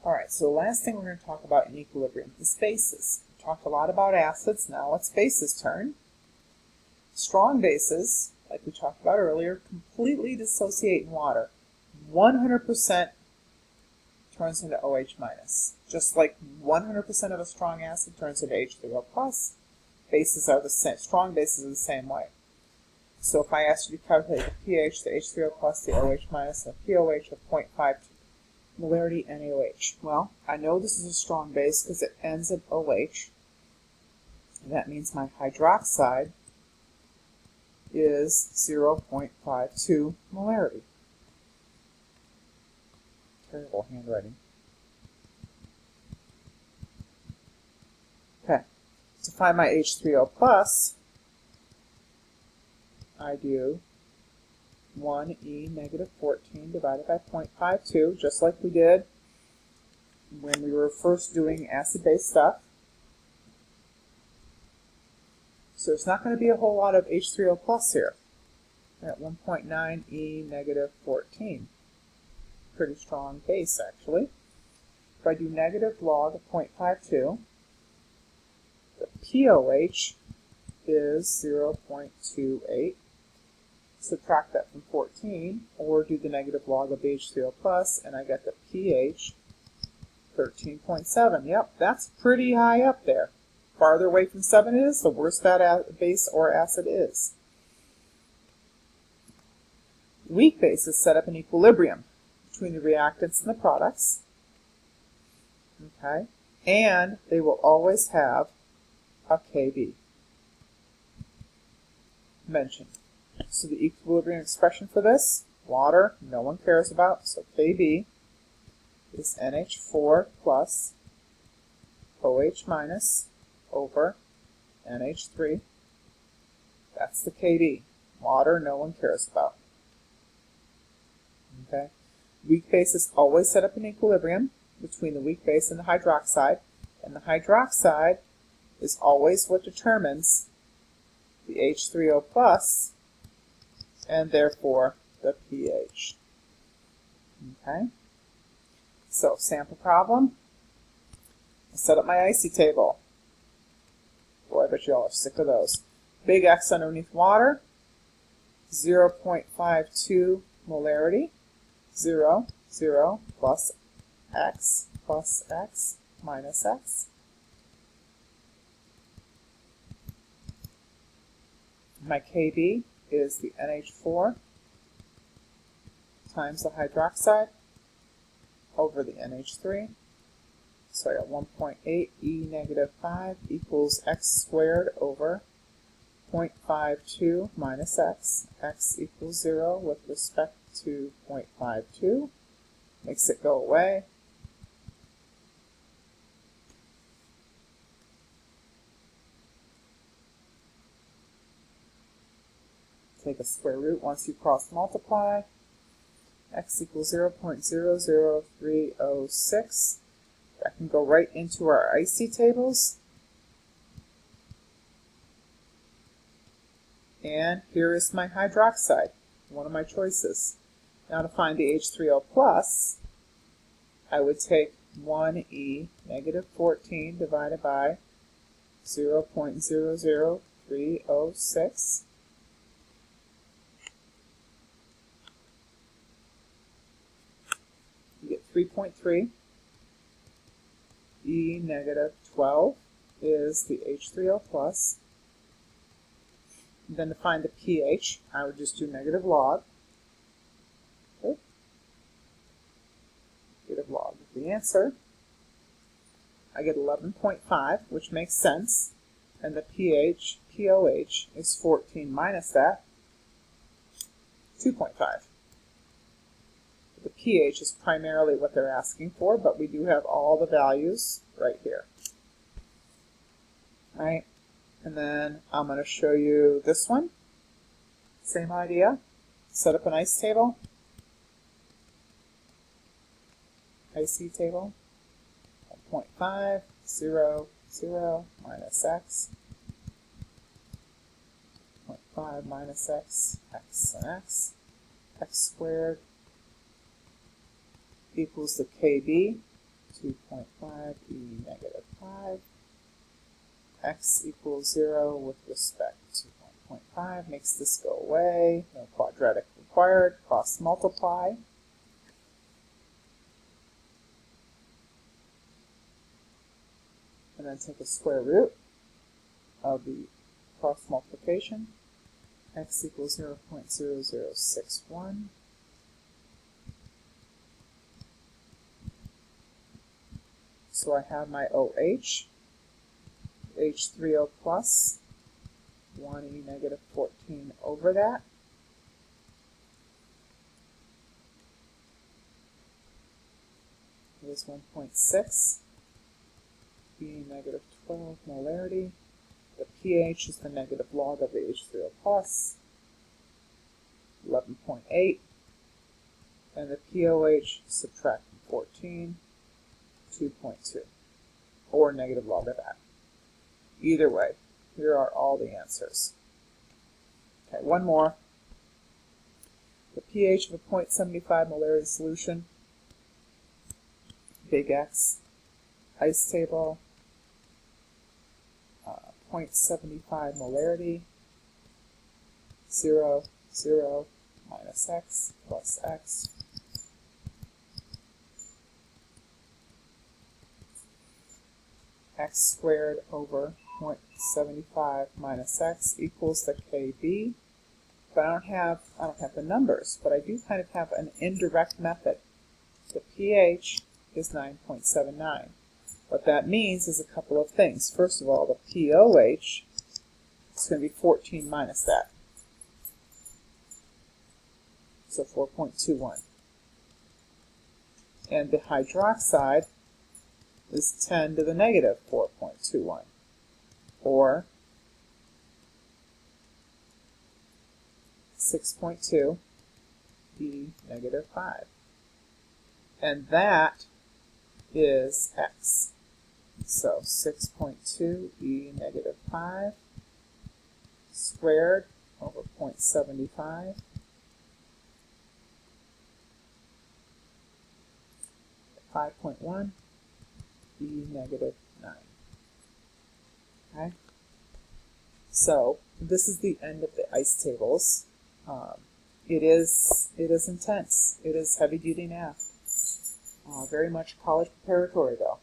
Alright, so the last thing we're going to talk about in equilibrium is bases. We talked a lot about acids, now it's bases' turn. Strong bases, like we talked about earlier, completely dissociate in water. 100% turns into OH minus. Just like 100% of a strong acid turns into H3O plus, bases are the same. Strong bases are the same way. So if I asked you to calculate the pH, the H3O plus, the OH minus, and the POH of 0.52 molarity NaOH. Well, I know this is a strong base because it ends in OH. And that means my hydroxide is 0.52 molarity. Terrible handwriting. Okay, to find my H3O plus, I do 1e negative 14 divided by 0.52, just like we did when we were first doing acid-base stuff. So there's not going to be a whole lot of H3O plus here. At 1.9e negative 14. Pretty strong base, actually. If I do negative log of 0.52, the POH is 0.28. Subtract that from 14, or do the negative log of H3O plus, and I get the pH 13.7. Yep, that's pretty high up there. Farther away from 7 it is, the worse that base or acid is. Weak bases set up an equilibrium between the reactants and the products. Okay, and they will always have a Kb mentioned. So the equilibrium expression for this, water, no one cares about, so Kb is NH4 plus OH minus over NH3. That's the Kb. Water, no one cares about. Okay. Weak bases always set up an equilibrium between the weak base and the hydroxide, and the hydroxide is always what determines the H3O plus and therefore the pH. Okay, so sample problem. I set up my IC table. Boy, I bet you all are sick of those. Big X underneath water, 0.52 molarity, 0, 0, plus X minus X. My Kb is the NH4 times the hydroxide over the NH3. So I got 1.8 E negative 5 equals X squared over 0.52 minus X. X equals 0 with respect to 0.52. Makes it go away. Take a square root once you cross multiply. X equals 0.00306. I can go right into our IC tables. And here is my hydroxide, one of my choices. Now to find the H3O plus, I would take 1e negative 14 divided by 0.00306. You get 3.3. E negative 12 is the H3O plus. Then to find the pH, I would just do negative log. Okay. Negative log of the answer. I get 11.5, which makes sense. And the pH, POH, is 14 minus that, 2.5. The pH is primarily what they're asking for, but we do have all the values right here. All right, and then I'm going to show you this one. Same idea. Set up an IC table. IC table. 0.5, 0, 0, minus X. 0.5 minus X, X and X. X squared equals the Kb 2.5 e negative 5. X equals 0 with respect to 1.5 makes this go away. No quadratic required. Cross multiply. And then take a square root of the cross multiplication. X equals 0.0061. So I have my OH, H3O plus, 1e negative 14 over that. It is 1.6, e negative 12 molarity. The pH is the negative log of the H3O plus, 11.8. And the POH, subtract from 14, 2.2, or negative log of that. Either way, here are all the answers. Okay, one more. The pH of a 0.75 molarity solution, big X, ice table, 0.75 molarity, 0, 0, minus X, plus X. X squared over 0.75 minus X equals the KB. But I don't have the numbers, but I do kind of have an indirect method. The pH is 9.79. What that means is a couple of things. First of all, the POH is going to be 14 minus that. So 4.21. And the hydroxide is 10 to the negative 4.21, or 6.2 e negative 5. And that is X. So 6.2 e negative 5 squared over 0.75 5.1 e negative 9. Okay? So this is the end of the ice tables. It is intense. It is heavy duty math. Very much college preparatory though.